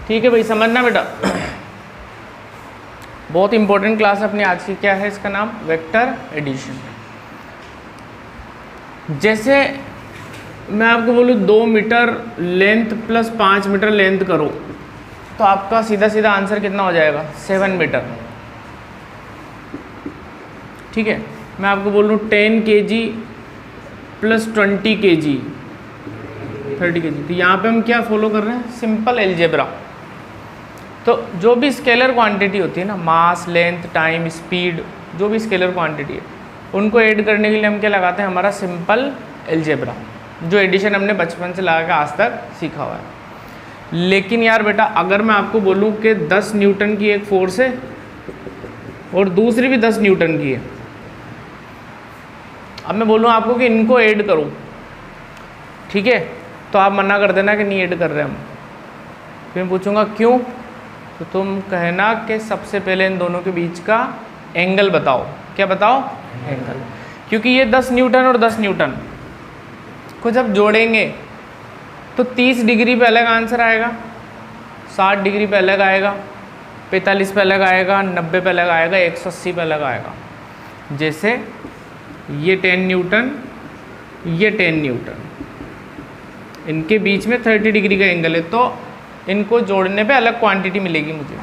ठीक है भाई, समझना बेटा। बहुत इंपॉर्टेंट क्लास अपनी आज की। क्या है इसका नाम? Vector addition. जैसे मैं आपको बोलूँ 2 metre length plus 5 metre length करो तो आपका सीधा सीधा आंसर कितना हो जाएगा? 7 मीटर। ठीक है, मैं आपको बोल रहा हूँ 10 kg प्लस 20 kg 30 kg। तो यहाँ पे हम क्या फॉलो कर रहे हैं? Simple algebra. तो जो भी स्केलर क्वांटिटी होती है ना, मास, लेंथ, टाइम, स्पीड, जो भी स्केलर क्वांटिटी है, उनको ऐड करने के लिए हम क्या लगाते हैं? हमारा सिंपल एलजेब्रा, जो एडिशन हमने बचपन से लगा के आज तक सीखा हुआ है। लेकिन यार बेटा, अगर मैं आपको बोलूँ कि 10 न्यूटन की एक फोर्स है और दूसरी भी 10 न्यूटन की है, अब मैं बोलूँ आपको कि इनको ऐड करो, ठीक है, तो आप मना कर देना कि नहीं ऐड कर रहे हम। फिर मैं पूछूंगा क्यों, तो तुम कहना कि सबसे पहले इन दोनों के बीच का एंगल बताओ। क्या बताओ? एंगल। क्योंकि ये 10 न्यूटन और 10 न्यूटन को जब जोड़ेंगे तो 30 डिग्री पे अलग आंसर आएगा, 60 डिग्री पे अलग आएगा, 45 पे अलग आएगा, 90 पे अलग आएगा, 180 पे अलग आएगा। जैसे ये 10 न्यूटन, ये 10 न्यूटन, इनके बीच में 30 डिग्री का एंगल है, तो इनको जोड़ने पे अलग क्वांटिटी मिलेगी मुझे।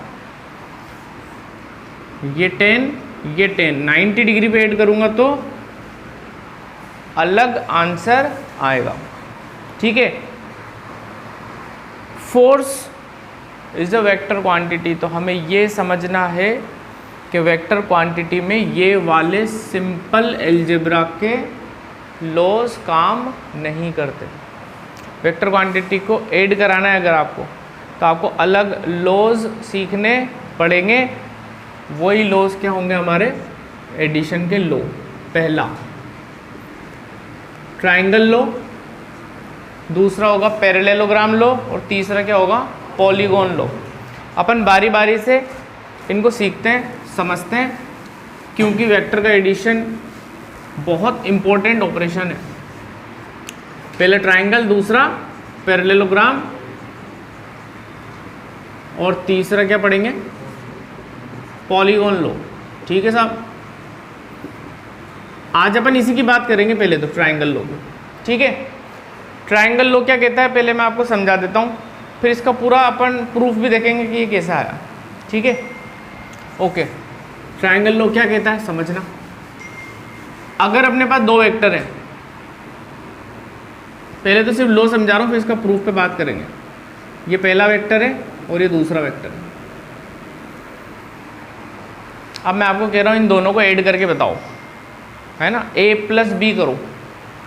ये 10, ये 10, 90 डिग्री पे ऐड करूँगा तो अलग आंसर आएगा। ठीक है, force is a vector quantity. तो हमें ये समझना है कि वेक्टर क्वांटिटी में ये वाले सिंपल एलजेब्रा के लॉज काम नहीं करते। वेक्टर क्वांटिटी को ऐड कराना है अगर आपको, तो आपको अलग लॉज सीखने पड़ेंगे। वही लॉज क्या होंगे हमारे? एडिशन के लॉ। पहला ट्राइंगल लॉ, दूसरा होगा पैरेललोग्राम लॉ, और तीसरा क्या होगा? Polygon law. अपन बारी बारी से इनको सीखते हैं, समझते हैं, क्योंकि वेक्टर का एडिशन बहुत इंपॉर्टेंट ऑपरेशन है। पहले ट्राइंगल, दूसरा पैरेललोग्राम, और तीसरा क्या पढ़ेंगे? Polygon law. ठीक है साहब, आज अपन इसी की बात करेंगे। पहले तो ट्राइंगल लॉ की। ठीक है, ट्राइंगल लॉ क्या कहता है पहले मैं आपको समझा देता हूँ, फिर इसका पूरा अपन प्रूफ भी देखेंगे कि ये कैसा आया। ठीक है, ओके। ट्राइंगल लॉ क्या कहता है समझना। अगर अपने पास 2 वेक्टर हैं, पहले तो सिर्फ लॉ समझा रहा हूँ, फिर इसका प्रूफ पे बात करेंगे। ये पहला वेक्टर है और ये दूसरा वेक्टर है। अब मैं आपको कह रहा हूँ इन दोनों को ऐड करके बताओ, है ना, a प्लस बी करो।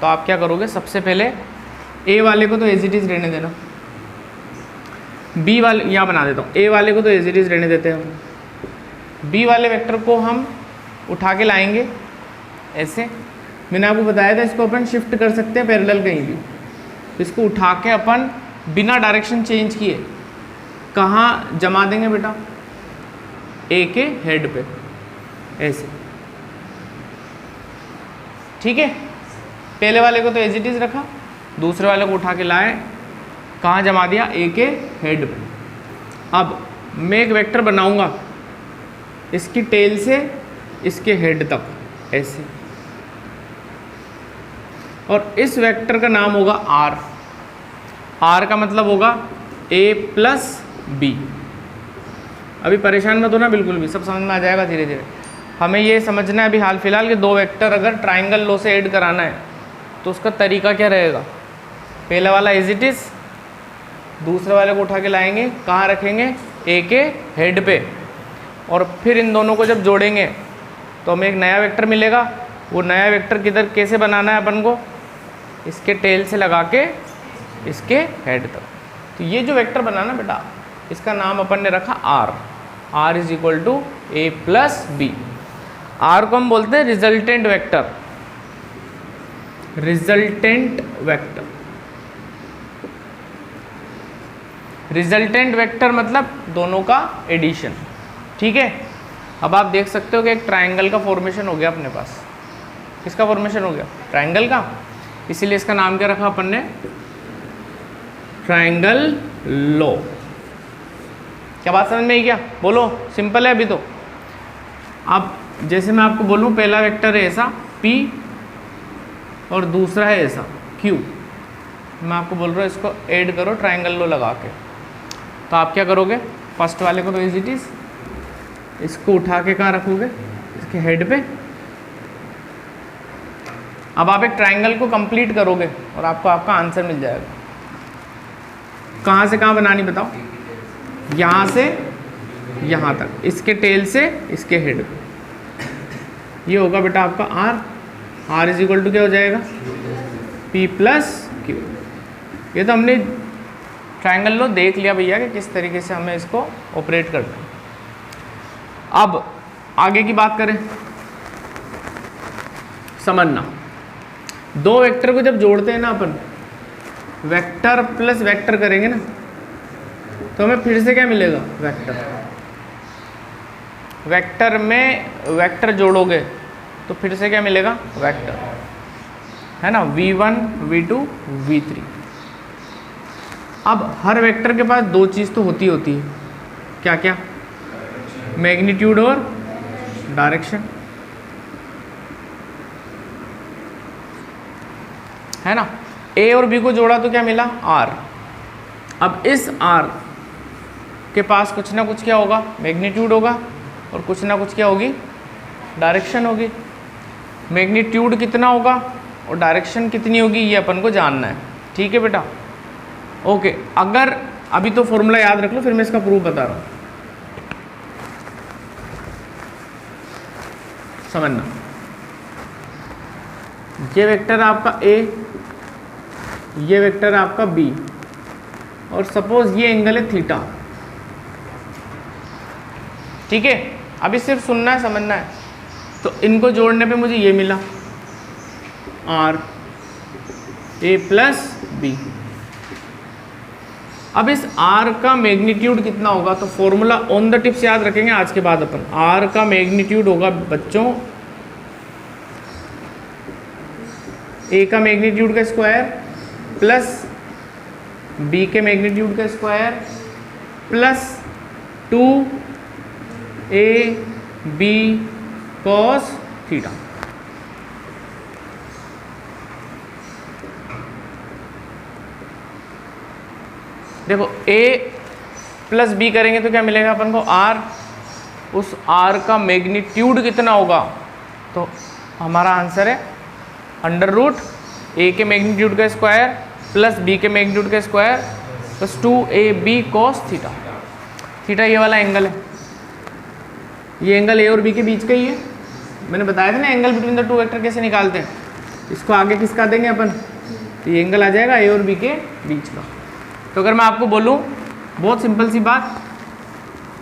तो आप क्या करोगे? सबसे पहले a वाले को तो एज इट इज़ रहने देना, b वाले यहाँ बना देता हूँ, a वाले को तो एज इट इज़ रहने देते हैं हम। b वाले वेक्टर को हम उठा के लाएंगे ऐसे। मैंने आपको बताया था इसको अपन शिफ्ट कर सकते हैं पैरेलल कहीं भी। इसको उठा के अपन बिना डायरेक्शन चेंज किए कहाँ जमा देंगे बेटा? a के हेड पे ऐसे। ठीक है, पहले वाले को तो एज इट इज़ रखा, दूसरे वाले को उठा के लाए, कहाँ जमा दिया? a के हेड पे। अब मैं एक वेक्टर बनाऊंगा इसकी टेल से इसके हेड तक ऐसे, और इस वेक्टर का नाम होगा r। r का मतलब होगा a प्लस बी। अभी परेशान मत होना बिल्कुल भी, सब समझ में आ जाएगा धीरे धीरे। हमें ये समझना है अभी हाल फिलहाल कि 2 वेक्टर अगर ट्राइंगल लॉ से ऐड कराना है तो उसका तरीका क्या रहेगा? पहला वाला एज इट इज़, दूसरे वाले को उठा के लाएंगे, कहाँ रखेंगे? a के हेड पे, और फिर इन दोनों को जब जोड़ेंगे तो हमें एक नया वेक्टर मिलेगा। वो नया वेक्टर किधर कैसे बनाना है अपन को? इसके टेल से लगा के इसके हेड तक। तो ये जो वेक्टर बनाना बेटा, इसका नाम अपन ने रखा r। r is equal to a plus B. r को हम बोलते हैं resultant vector. Resultant vector, resultant vector मतलब दोनों का एडिशन। ठीक है, अब आप देख सकते हो कि एक ट्राइंगल का फॉर्मेशन हो गया अपने पास। किसका फॉर्मेशन हो गया? ट्राइंगल का। इसीलिए इसका नाम क्या रखा अपन ने? Triangle law. क्या बात समझ में आई क्या? बोलो, सिंपल है अभी तो। अब जैसे मैं आपको बोलूँ पहला वेक्टर है ऐसा P और दूसरा है ऐसा Q, मैं आपको बोल रहा हूँ इसको ऐड करो ट्रायंगल लो लगा के, तो आप क्या करोगे? फर्स्ट वाले को तो एज इट इज, इसको उठा के कहाँ रखोगे? इसके हेड पे। अब आप एक ट्रायंगल को कंप्लीट करोगे और आपको आपका आंसर मिल जाएगा। कहाँ से कहाँ बनानी बताओ? यहाँ से यहाँ तक, इसके टेल से इसके हेड पे। ये होगा बेटा आपका R इज इक्वल टू क्या हो जाएगा? P plus Q। ये तो हमने ट्रायंगल लो देख लिया भैया कि किस तरीके से हमें इसको ऑपरेट करना है। अब आगे की बात करें, समझना, दो वेक्टर को जब जोड़ते हैं ना अपन, वेक्टर प्लस वेक्टर करेंगे ना, तो हमें फिर से क्या मिलेगा? वेक्टर। वेक्टर में वेक्टर जोड़ोगे तो फिर से क्या मिलेगा? वेक्टर, है ना, v1 v2 v3। अब हर वेक्टर के पास दो चीज़ तो होती है, क्या क्या? मैग्नीट्यूड और डायरेक्शन, है ना। A और B को जोड़ा तो क्या मिला? R। अब इस R के पास कुछ ना कुछ क्या होगा? मैग्नीट्यूड होगा, और कुछ ना कुछ क्या होगी? डायरेक्शन होगी। मैग्नीट्यूड कितना होगा और डायरेक्शन कितनी होगी, ये अपन को जानना है। ठीक है बेटा, ओके। अगर अभी तो फॉर्मूला याद रख लो, फिर मैं इसका प्रूफ बता रहा हूँ, समझना। ये वेक्टर आपका A, ये वेक्टर आपका B, और सपोज ये एंगल है थीटा। ठीक है, अभी सिर्फ सुनना है, समझना है। तो इनको जोड़ने पे मुझे ये मिला R A प्लस B। अब इस R का मैग्नीट्यूड कितना होगा? तो फॉर्मूला ऑन द टिप्स याद रखेंगे आज के बाद अपन। R का मैग्नीट्यूड होगा बच्चों A का मैग्नीट्यूड का स्क्वायर प्लस B के मैग्नीट्यूड का square plus 2AB cos theta. देखो A प्लस B करेंगे तो क्या मिलेगा अपन को? R। उस R का मैग्नीट्यूड कितना होगा? तो हमारा आंसर है अंडर रूट A के मैग्नीट्यूड का स्क्वायर प्लस B के मैग्नीट्यूड का square plus 2AB cos theta. Theta ये वाला एंगल है, ये एंगल A और B के बीच का ही है। मैंने बताया था ना angle between the two vector कैसे निकालते हैं। इसको आगे किसका देंगे अपन? तो ये एंगल आ जाएगा A और B के बीच का। तो अगर मैं आपको बोलूँ बहुत सिंपल सी बात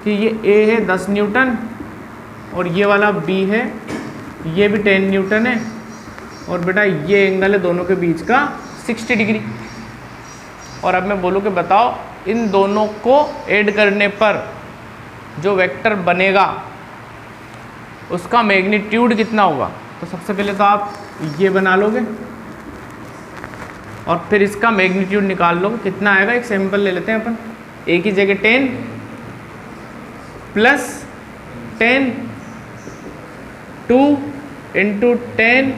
कि ये A है 10 न्यूटन और ये वाला B है, ये भी 10 न्यूटन है, और बेटा ये एंगल है दोनों के बीच का 60 डिग्री। और अब मैं बोलूँ कि बताओ इन दोनों को ऐड करने पर जो वेक्टर बनेगा उसका मैग्नीट्यूड कितना होगा? तो सबसे पहले तो आप ये बना लोगे और फिर इसका मैग्नीट्यूड निकाल लोगे, कितना आएगा। एक सैंपल ले लेते हैं अपन। A की जगह 10 प्लस 10 2 इंटू 10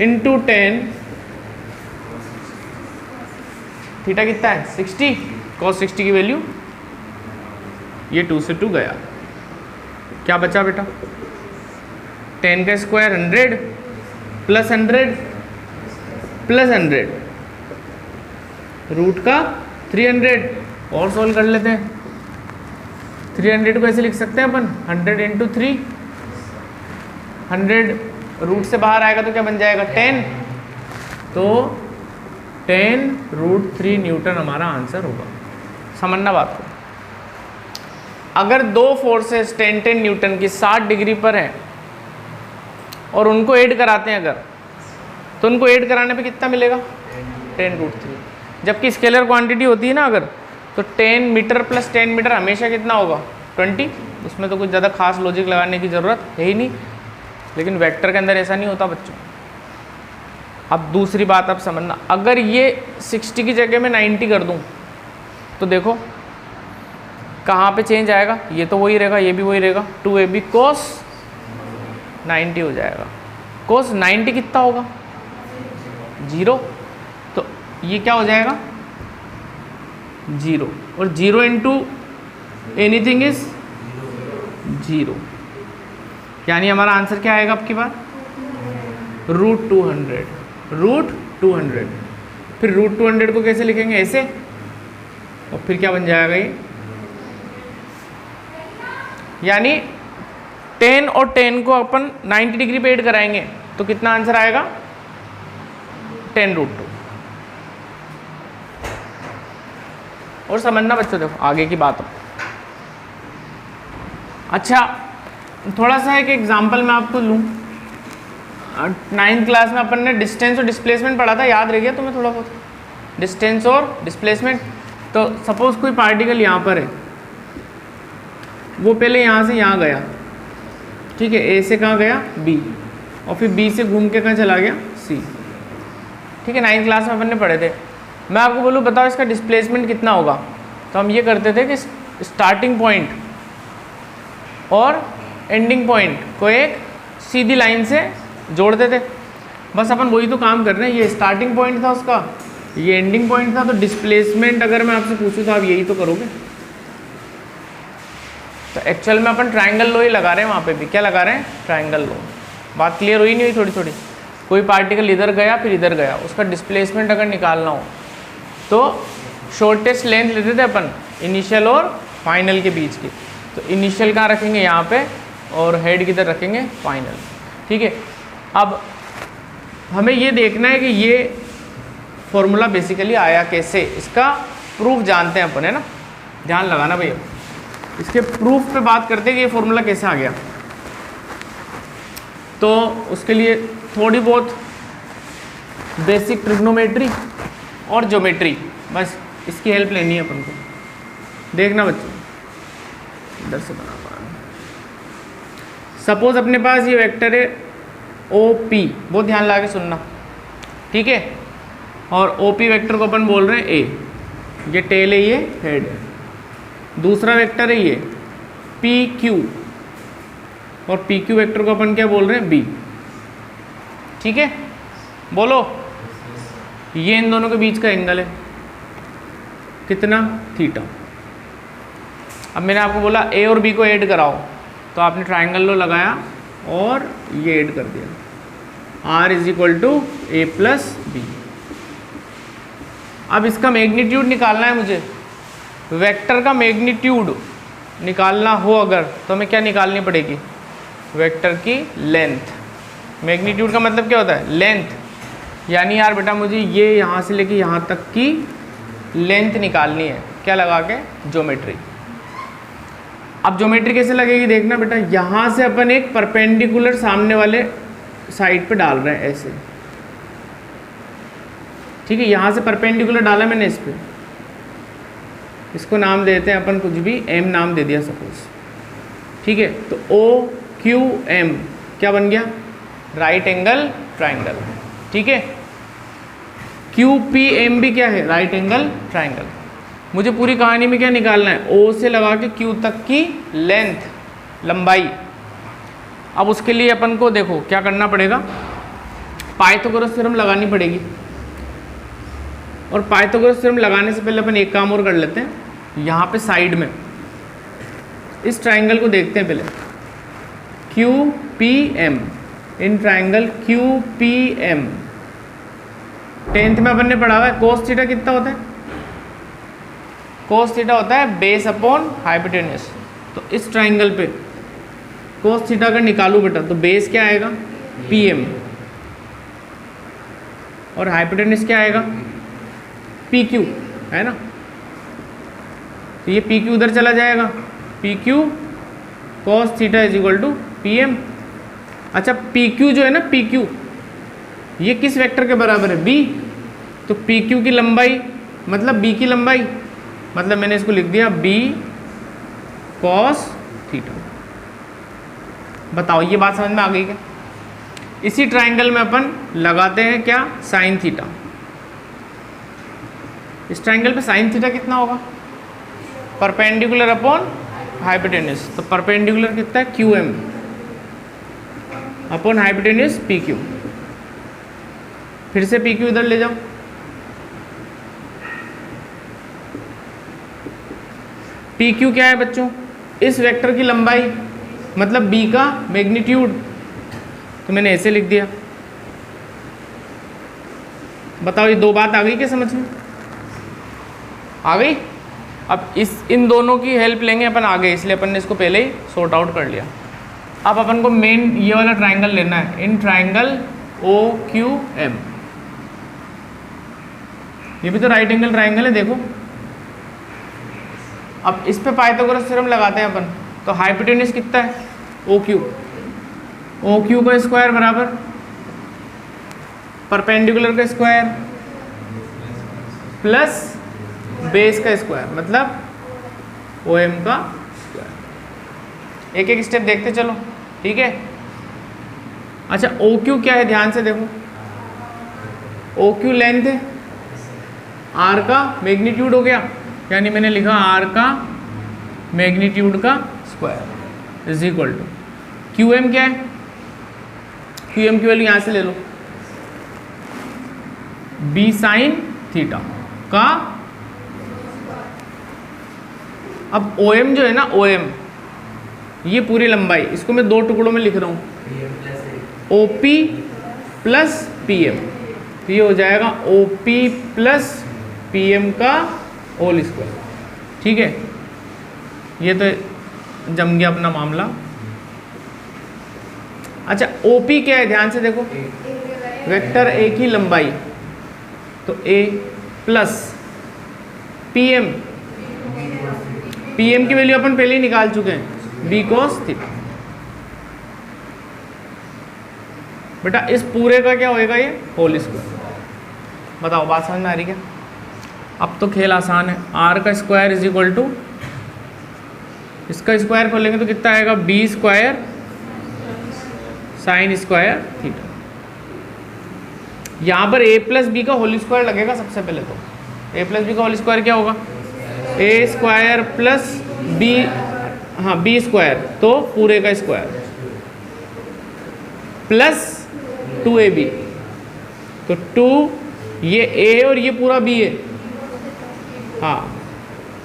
इंटू 10, थीटा कितना है? 60। cos 60 की वैल्यू ये 2 से 2 गया, क्या बचा बेटा? 10 का स्क्वायर 100 प्लस 100 प्लस 100 रूट का 300। और सोल्व कर लेते हैं। 300 को ऐसे लिख सकते हैं अपन 100 इंटू 3, 100 रूट से बाहर आएगा तो क्या बन जाएगा? 10। तो 10 रूट 3 न्यूटन हमारा आंसर होगा। समझना बात को। अगर दो फोर्सेस 10 न्यूटन की 60 डिग्री पर हैं और उनको ऐड कराते हैं अगर, तो उनको ऐड कराने पे कितना मिलेगा? 10 रूट 3। जबकि स्केलर क्वांटिटी होती है ना अगर, तो 10 मीटर प्लस 10 मीटर हमेशा कितना होगा? 20। उसमें तो कुछ ज़्यादा खास लॉजिक लगाने की ज़रूरत है ही नहीं। लेकिन वेक्टर के अंदर ऐसा नहीं होता बच्चों। अब दूसरी बात आप समझना, अगर ये 60 की जगह में 90 कर दूं तो देखो कहाँ पे चेंज आएगा, ये तो वही रहेगा, ये भी वही रहेगा, 2ab cos 90 हो जाएगा। cos 90 कितना होगा, 0, तो ये क्या हो जाएगा 0, और 0 इंटू एनीथिंग इज 0, यानी हमारा आंसर क्या आएगा आपकी बार, √200, √200। फिर √200 को कैसे लिखेंगे, ऐसे, और फिर क्या बन जाएगा ये, यानी 10 और 10 को अपन 90 डिग्री पे ऐड कराएंगे तो कितना आंसर आएगा, 10√2। और समझना बच्चों, देखो आगे की बात हो। अच्छा, थोड़ा सा एक एग्जांपल मैं आपको लूँ। 9th क्लास में अपन ने डिस्टेंस और डिस्प्लेसमेंट पढ़ा था, याद रह गया तुम्हें थोड़ा बहुत, डिस्टेंस और डिस्प्लेसमेंट। तो सपोज कोई पार्टिकल यहाँ पर है, वो पहले यहाँ से यहाँ गया, ठीक है, ए से कहाँ गया, बी, और फिर बी से घूम के कहाँ चला गया, सी, ठीक है, 9th क्लास में अपन ने पढ़े थे। मैं आपको बोलूँ बताओ इसका डिस्प्लेसमेंट कितना होगा, तो हम ये करते थे कि स्टार्टिंग पॉइंट और एंडिंग पॉइंट को एक सीधी लाइन से जोड़ते थे। बस अपन वही तो काम कर रहे हैं, ये स्टार्टिंग पॉइंट था उसका, ये एंडिंग पॉइंट था, तो डिस्प्लेसमेंट अगर मैं आपसे पूछूं तो आप यही तो करोगे। तो एक्चुअल में अपन ट्रायंगल लो ही लगा रहे हैं, वहाँ पे भी क्या लगा रहे हैं, ट्रायंगल लो। बात क्लियर हुई नहीं हुई थोड़ी थोड़ी। कोई पार्टिकल इधर गया फिर इधर गया, उसका डिस्प्लेसमेंट अगर निकालना हो तो शॉर्टेस्ट लेंथ लेते थे अपन इनिशियल और फाइनल के बीच की। तो इनिशियल कहाँ रखेंगे, यहाँ पे, और हेड किधर रखेंगे, फाइनल, ठीक है। अब हमें ये देखना है कि ये फॉर्मूला बेसिकली आया कैसे, इसका प्रूफ जानते हैं अपन, है ना, ध्यान लगाना भैया। इसके प्रूफ पे बात करते हैं कि ये फॉर्मूला कैसे आ गया। तो उसके लिए थोड़ी बहुत बेसिक ट्रिग्नोमेट्री और ज्योमेट्री, बस इसकी हेल्प लेनी है अपन को। देखना बच्चों, इधर से बना पा रहा हूँ। सपोज अपने पास ये वेक्टर है OP, बहुत ध्यान लगा के सुनना, ठीक है, और OP वेक्टर को अपन बोल रहे हैं A, ये टेल है, ये हेड है। दूसरा वेक्टर है ये PQ, और PQ वेक्टर को अपन क्या बोल रहे हैं, B, ठीक है। बोलो, ये इन दोनों के बीच का एंगल है कितना, थीटा। अब मैंने आपको बोला A और B को ऐड कराओ, तो आपने ट्रायंगल लो लगाया और ये ऐड कर दिया, R = A + B। अब इसका मैग्नीट्यूड निकालना है मुझे, वेक्टर का मैग्नीट्यूड निकालना हो अगर, तो हमें क्या निकालनी पड़ेगी, वेक्टर की लेंथ। मैग्नीट्यूड का मतलब क्या होता है, लेंथ, यानी यार बेटा मुझे ये यहाँ से लेके यहाँ तक की लेंथ निकालनी है, क्या लगा के, ज्योमेट्री। अब ज्योमेट्री कैसे लगेगी देखना बेटा, यहाँ से अपन एक परपेंडिकुलर सामने वाले साइड पे डाल रहे हैं ऐसे, ठीक है, यहाँ से परपेंडिकुलर डाला मैंने इस पे, इसको नाम देते हैं अपन कुछ भी, M नाम दे दिया सपोज, ठीक है। तो OQM क्या बन गया, राइट एंगल ट्रायंगल, ठीक है। QPM भी क्या है, राइट एंगल ट्रायंगल। मुझे पूरी कहानी में क्या निकालना है, O से लगा के Q तक की लेंथ, लंबाई। अब उसके लिए अपन को देखो क्या करना पड़ेगा, पाइथागोरस थ्योरम लगानी पड़ेगी। और पाइथागोरस थ्योरम लगाने से पहले अपन एक काम और कर लेते हैं, यहाँ पे साइड में इस ट्रायंगल को देखते हैं पहले, QPM, in triangle QPM 10th में अपन ने पढ़ा हुआ है, कोस थीटा कितना होता है, कोस थीटा होता है बेस अपॉन हाइपोटेन्यूस। तो इस ट्रायंगल पे कोस थीटा अगर निकालू बेटा, तो बेस क्या आएगा, PM, और हाइपोटेन्यूस क्या आएगा, PQ, है ना। तो ये PQ उधर चला जाएगा, PQ cos थीटा = PM। अच्छा, PQ जो है ना, PQ ये किस वेक्टर के बराबर है, B। तो PQ की लंबाई मतलब B की लंबाई, मतलब मैंने इसको लिख दिया B cos थीटा। बताओ ये बात समझ में आ गई क्या। इसी ट्रायंगल में अपन लगाते हैं क्या, साइन थीटा। इस ट्रायंगल पे साइन थीटा कितना होगा, परपेंडिकुलर अपॉन हाइपोटेन्यूज, तो परपेंडिकुलर कितना है QM अपॉन हाइपोटेन्यूज PQ। फिर से PQ इधर ले जाओ, PQ क्या है बच्चों, इस वेक्टर की लंबाई मतलब B का मैग्नीट्यूड, तो मैंने ऐसे लिख दिया। बताओ ये दो बात आ गई क्या समझ में? आ गई। अब इन दोनों की हेल्प लेंगे अपन आगे, इसलिए अपन ने इसको पहले ही सॉर्ट आउट कर लिया। अब अपन को मेन ये वाला ट्राइंगल लेना है, इन ट्राइंगल OQM। ये भी तो राइट एंगल ट्राइंगल है देखो। अब इस पे पाइथागोरस थ्योरम लगाते हैं अपन, तो हाइपोटेन्यूज कितना है OQ का स्क्वायर बराबर परपेंडिकुलर का स्क्वायर प्लस बेस का स्क्वायर मतलब OM का स्क्वायर। एक एक स्टेप देखते चलो, ठीक है। अच्छा OQ क्या है, ध्यान से देखो, OQ लेंथ है, R का मैग्नीट्यूड हो गया, यानी मैंने लिखा R का मैग्नीट्यूड का square is equal to QM क्या है, QM की वैल्यू यहाँ से ले लो, B साइन थीटा का। अब OM जो है ना, OM ये पूरी लंबाई, इसको मैं दो टुकड़ों में लिख रहा हूँ, OP प्लस PM, तो ये हो जाएगा OP प्लस PM का होल स्क्वायर, ठीक है। ये तो जम गया अपना मामला। अच्छा OP क्या है, ध्यान से देखो, वेक्टर A की लंबाई, तो A प्लस PM, PM की वैल्यू अपन पहले ही निकाल चुके हैं, B cos थीटा। बेटा इस पूरे का क्या होएगा, ये होल स्क्वायर। बताओ बात समझ में आ रही क्या? अब तो खेल आसान है, R का स्क्वायर इज इक्वल टू, इसका स्क्वायर खोलेंगे तो कितना आएगा, B square sine square theta. यहाँ पर A प्लस बी का होल स्क्वायर लगेगा सबसे पहले, तो A प्लस बी का होल स्क्वायर क्या होगा, A स्क्वायर प्लस B, हाँ B स्क्वायर तो पूरे का स्क्वायर प्लस 2AB, तो 2 ये A है और ये पूरा B है, हाँ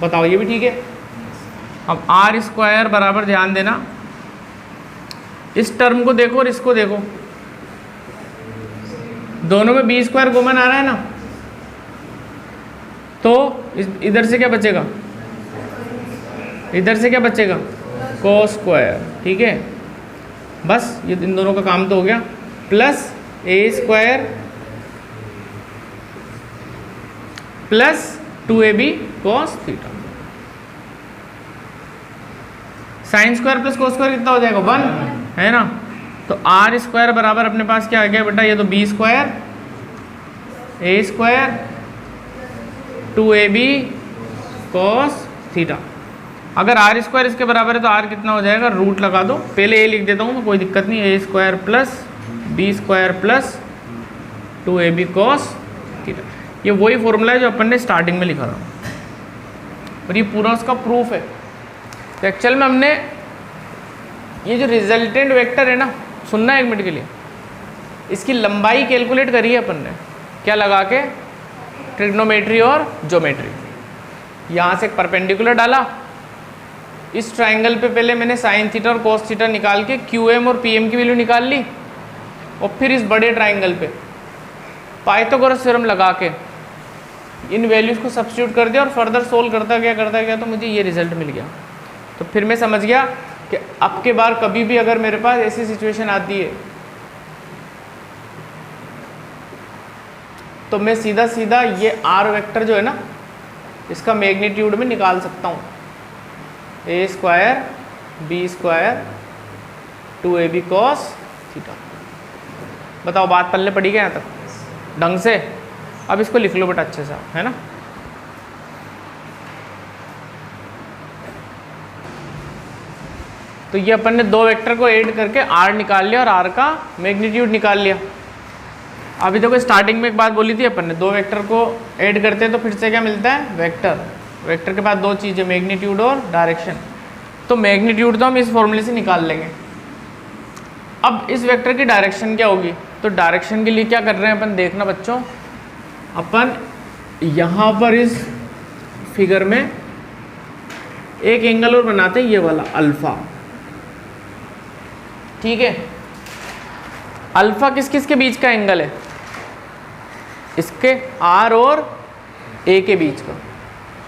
बताओ ये भी ठीक है। अब R स्क्वायर बराबर, ध्यान देना, इस टर्म को देखो और इसको देखो, दोनों में B स्क्वायर कॉमन आ रहा है ना, तो इधर से क्या बचेगा, इधर से क्या बचेगा, cos स्क्वायर, ठीक है। बस ये इन दोनों का काम तो हो गया, plus A square plus 2AB cos theta. Sine square plus cos square कितना हो जाएगा, 1 है ना। तो R स्क्वायर बराबर अपने पास क्या आ गया बेटा, ये तो B square A square 2AB cos theta. अगर R स्क्वायर इसके बराबर है तो R कितना हो जाएगा, रूट लगा दो, पहले A लिख देता हूँ मैं, कोई दिक्कत नहीं, A square plus B square plus 2AB cos theta. ये वही फॉर्मूला है जो अपन ने स्टार्टिंग में लिखा था, और ये पूरा उसका प्रूफ है। तो एक्चुअल में हमने ये जो रिजल्टेंट वेक्टर है ना, सुनना है एक मिनट के लिए, इसकी लंबाई कैलकुलेट करी है अपन ने, क्या लगा के, ट्रिग्नोमेट्री और ज्योमेट्री। यहाँ से एक परपेंडिकुलर डाला, इस ट्राइंगल पे पहले मैंने साइन थीटा और कॉस थीटा निकाल के QM और PM की वैल्यू निकाल ली, और फिर इस बड़े ट्राइंगल पे पाइथागोरस थ्योरम लगा के इन वैल्यूज़ को सब्स्टिट्यूट कर दिया और फर्दर सोल्व करता गया तो मुझे ये रिजल्ट मिल गया। तो फिर मैं समझ गया कि अब के बार कभी भी अगर मेरे पास ऐसी सिचुएशन आती है तो मैं सीधा सीधा ये R वेक्टर जो है ना, इसका मैग्नीट्यूड में निकाल सकता हूँ, A square B square 2AB cos theta. बताओ बात पल्ले पड़ी क्या यहाँ तक ढंग से? अब इसको लिख लो बेटा अच्छे से, है ना। तो ये अपन ने दो वेक्टर को ऐड करके R निकाल लिया और R का मैग्नीट्यूड निकाल लिया। अभी देखो स्टार्टिंग में एक बात बोली थी अपन ने, दो वेक्टर को ऐड करते हैं तो फिर से क्या मिलता है, वेक्टर, वेक्टर के पास दो चीज़ें, मैग्नीट्यूड और डायरेक्शन। तो मैग्नीट्यूड तो हम इस फॉर्मूले से निकाल लेंगे। अब इस वेक्टर की डायरेक्शन क्या होगी, तो डायरेक्शन के लिए क्या कर रहे हैं अपन, देखना बच्चों, अपन यहाँ पर इस फिगर में एक एंगल और बनाते हैं, ये वाला अल्फा। ठीक है, अल्फा किस किस के बीच का एंगल है, इसके आर और ए के बीच का।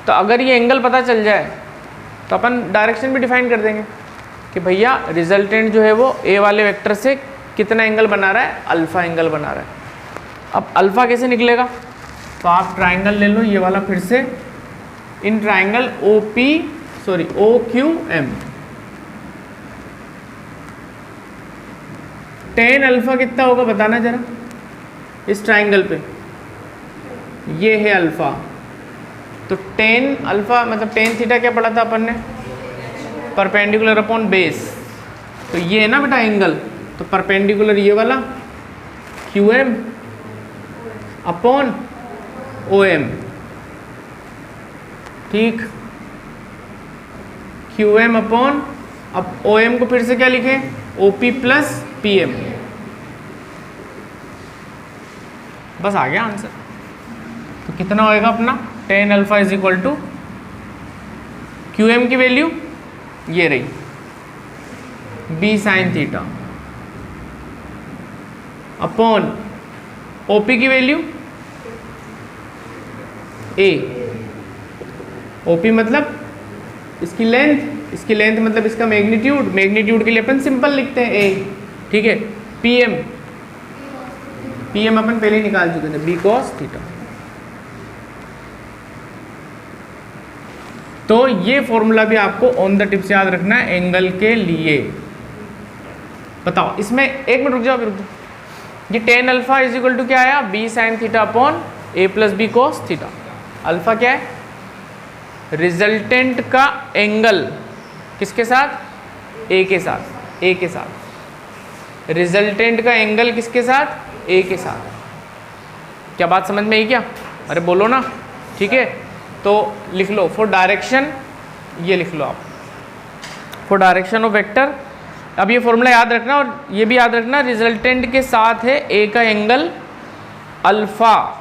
तो अगर ये एंगल पता चल जाए तो अपन डायरेक्शन भी डिफाइन कर देंगे कि भैया रिजल्टेंट जो है वो ए वाले वेक्टर से कितना एंगल बना रहा है, अल्फा एंगल बना रहा है। अब अल्फा कैसे निकलेगा, तो आप ट्राइंगल ले लो ये वाला फिर से, in triangle O Q M. Tan alpha कितना होगा बताना जरा, इस ट्राइंगल पे ये है अल्फा। तो टेन अल्फा मतलब टेन थीटा क्या पढ़ा था अपन ने, परपेंडिकुलर अपॉन बेस। तो ये है ना बेटा एंगल, तो परपेंडिकुलर ये वाला Q M upon O M. ठीक, क्यू एम अपॉन, अब ओ एम को फिर से क्या लिखें, O P plus P M. बस आ गया आंसर। तो कितना होएगा अपना, tan alpha is equal to Q M की वैल्यू ये रही, B sine theta upon OP की वैल्यू ए। ओपी मतलब इसकी लेंथ, इसकी लेंथ मतलब इसका मैग्नीट्यूड, मैग्नीट्यूड के लिए अपन सिंपल लिखते हैं ए। ठीक है, पीएम, पीएम अपन पहले ही निकाल चुके थे, बी कॉस थीटा। तो ये फॉर्मूला भी आपको ऑन द टिप से याद रखना है एंगल के लिए। बताओ इसमें, एक मिनट रुक जाओ, रुक जाओ। ये tan alpha is equal to क्या आया, B sine theta upon A plus B cos theta. Alpha क्या है, रिजल्टेंट का एंगल किसके साथ, ए के साथ, ए के साथ। रिजल्टेंट का एंगल किसके साथ, ए के साथ। क्या बात समझ में आई क्या, अरे बोलो ना। ठीक है, तो लिख लो फॉर डायरेक्शन, ये लिख लो आप, फॉर डायरेक्शन ऑफ वेक्टर। अब ये फॉर्मूला याद रखना और ये भी याद रखना, रिजल्टेंट के साथ है ए का एंगल अल्फा